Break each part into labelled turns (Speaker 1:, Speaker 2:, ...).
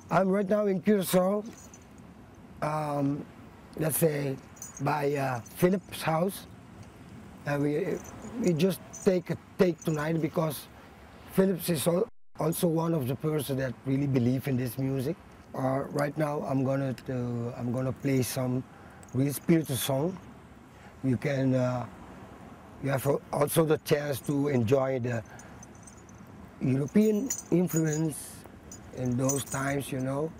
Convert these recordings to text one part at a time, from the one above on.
Speaker 1: I'm right now in Curacao, let's say by Philip's house. And we just take a take tonight because Phillips is also one of the person that really believe in this music. Right now I'm gonna play some really spiritual song. You can you have also the chance to enjoy the European influence in those times, you know,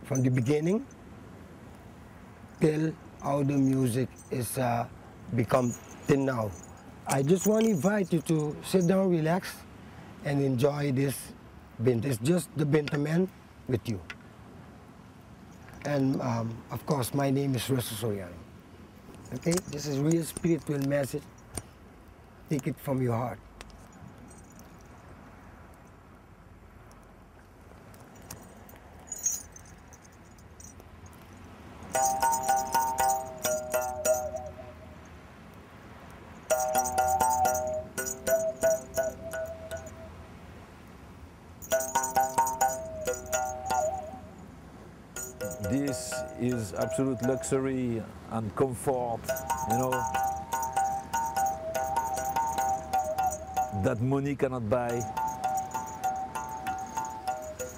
Speaker 1: from the beginning till how the music is become till now. I just want to invite you to sit down, relax, and enjoy this bint. It's just the Bintaman with you. And of course, my name is Russell Soriano. Okay, this is real spiritual message. Take it from your heart.
Speaker 2: This is absolute luxury and comfort, you know, that money cannot buy.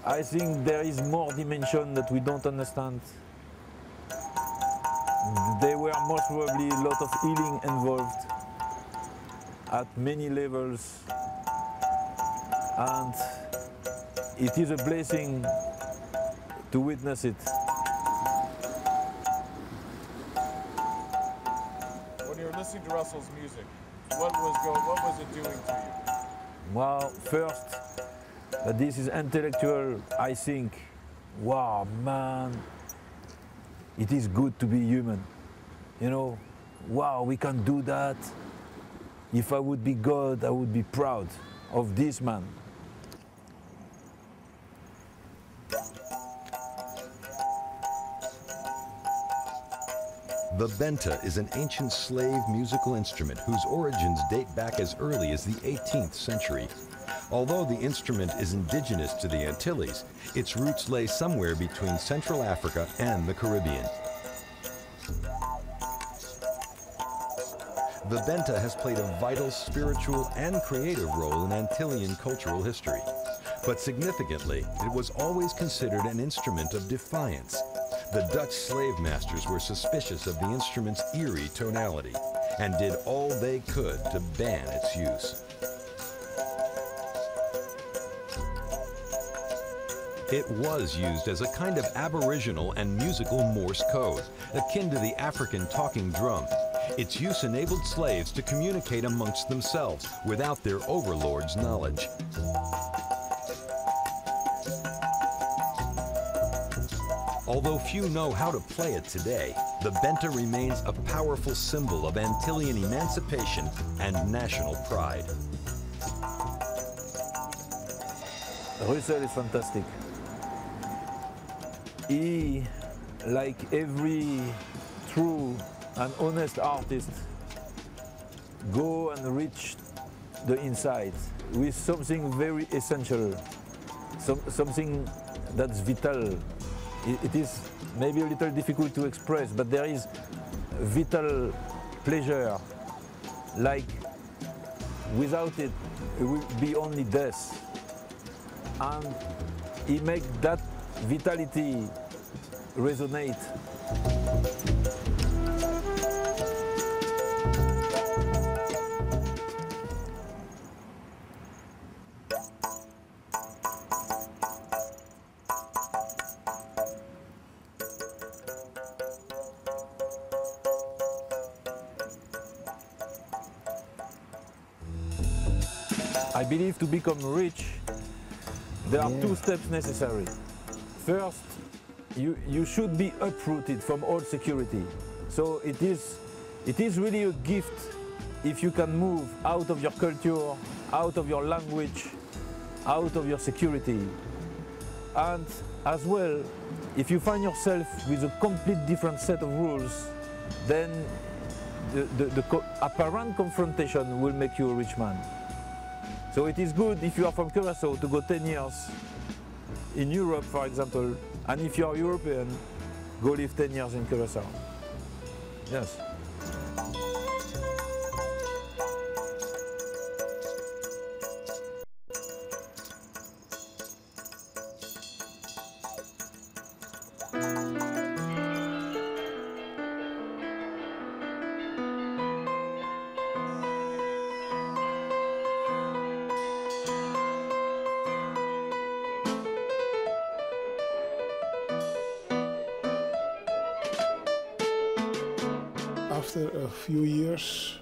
Speaker 2: I think there is more dimension that we don't understand. There were most probably a lot of healing involved at many levels, and it is a blessing to witness it.
Speaker 3: When you were listening to Russell's music, what was it doing to you?
Speaker 2: Well, first, this is intellectual. I think, wow, man, it is good to be human. You know, wow, we can do that. If I would be God, I would be proud of this man.
Speaker 4: The benta is an ancient slave musical instrument whose origins date back as early as the 18th century. Although the instrument is indigenous to the Antilles, its roots lay somewhere between Central Africa and the Caribbean. The benta has played a vital spiritual and creative role in Antillean cultural history. But significantly, it was always considered an instrument of defiance. The Dutch slave masters were suspicious of the instrument's eerie tonality and did all they could to ban its use. It was used as a kind of aboriginal and musical Morse code, akin to the African talking drum. Its use enabled slaves to communicate amongst themselves without their overlord's knowledge. Although few know how to play it today, the benta remains a powerful symbol of Antillean emancipation and national pride.
Speaker 2: Russell is fantastic. He, like every true and honest artist, go and reach the inside with something very essential, something that's vital. It is maybe a little difficult to express, but there is vital pleasure. Like, without it, it will be only death. And he makes that vitality resonate. I believe to become rich, there are two steps necessary. First, you should be uprooted from all security. So it is really a gift if you can move out of your culture, out of your language, out of your security. And as well, if you find yourself with a complete different set of rules, then the apparent confrontation will make you a rich man. So it is good if you are from Curacao to go 10 years in Europe, for example, and if you're European, go live 10 years in Curaçao. Yes.
Speaker 5: After a few years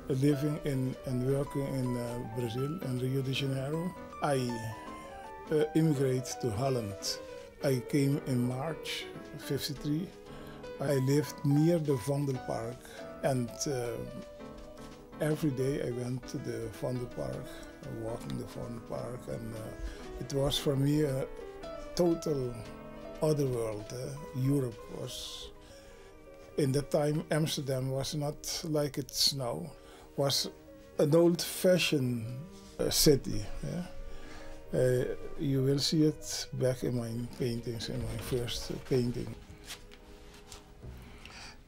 Speaker 5: living and working in Brazil and Rio de Janeiro, I immigrated to Holland. I came in March '53. I lived near the Vondelpark, and every day I went to the Vondelpark, walking the Vondelpark, and it was for me a total other world. Europe was. In that time, Amsterdam was not like it's now. Was an old-fashioned city. Yeah? You will see it back in my paintings, in my first painting.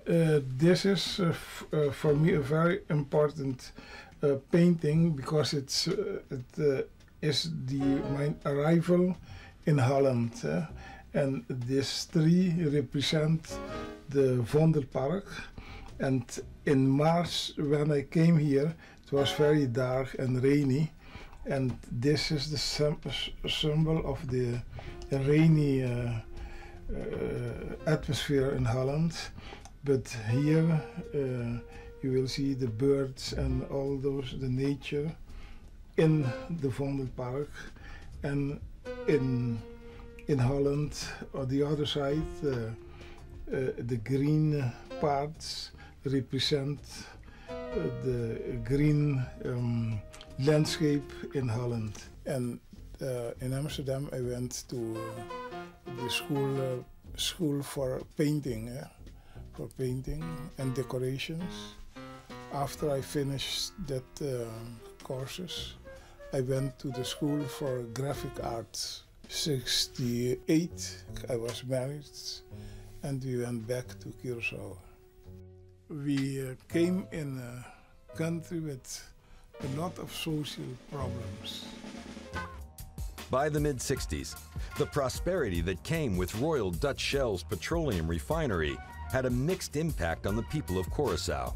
Speaker 5: This is for me a very important painting because it is my arrival in Holland, and this tree represents the Vondelpark, and in March when I came here it was very dark and rainy, and this is the symbol of the rainy atmosphere in Holland. But here you will see the birds and all those, the nature in the Vondelpark, and in Holland on the other side the green parts represent the green landscape in Holland. And in Amsterdam I went to the school for painting, and decorations. After I finished that courses, I went to the school for graphic arts. '68 I was married, and we went back to Curaçao. We came in a country with a lot of social problems.
Speaker 4: By the mid-60s, the prosperity that came with Royal Dutch Shell's petroleum refinery had a mixed impact on the people of Curaçao.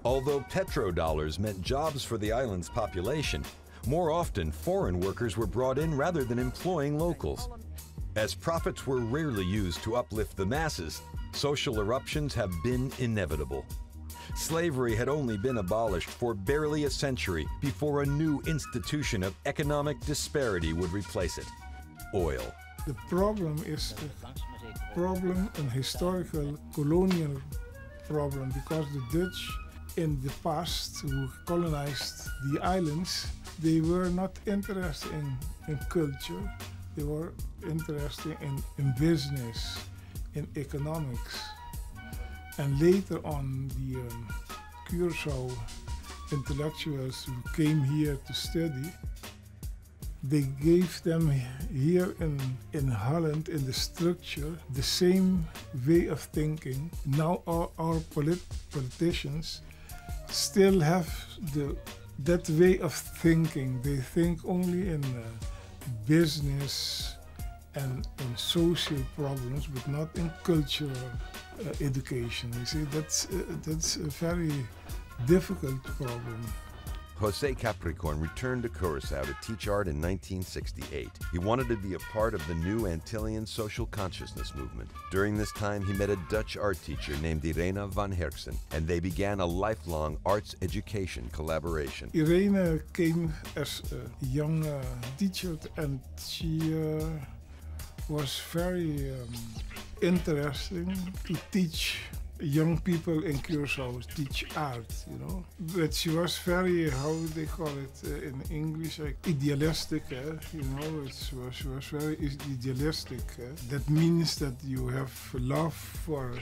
Speaker 4: Although petrodollars meant jobs for the island's population, more often foreign workers were brought in rather than employing locals. As profits were rarely used to uplift the masses, social eruptions have been inevitable. Slavery had only been abolished for barely a century before a new institution of economic disparity would replace it: oil.
Speaker 5: The problem is an historical colonial problem, because the Dutch in the past who colonized the islands, they were not interested in culture. They were interested in business, in economics. And later on, the Curaçao intellectuals who came here to study, they gave them here in Holland, in the structure, the same way of thinking. Now our politicians still have that way of thinking. They think only in business and in social problems, but not in cultural education. You see, that's a very difficult problem.
Speaker 6: Jose Capricorn returned to Curaçao to teach art in 1968. He wanted to be a part of the new Antillean social consciousness movement. During this time, he met a Dutch art teacher named Irene van Herksen, and they began a lifelong arts education collaboration.
Speaker 5: Irene came as a young teacher, and she was very interesting to teach young people in Curaçao, teach art, you know. But she was very, how they call it in English, like idealistic, you know. She was very idealistic. That means that you have love for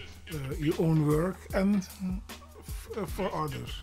Speaker 5: your own work and for others.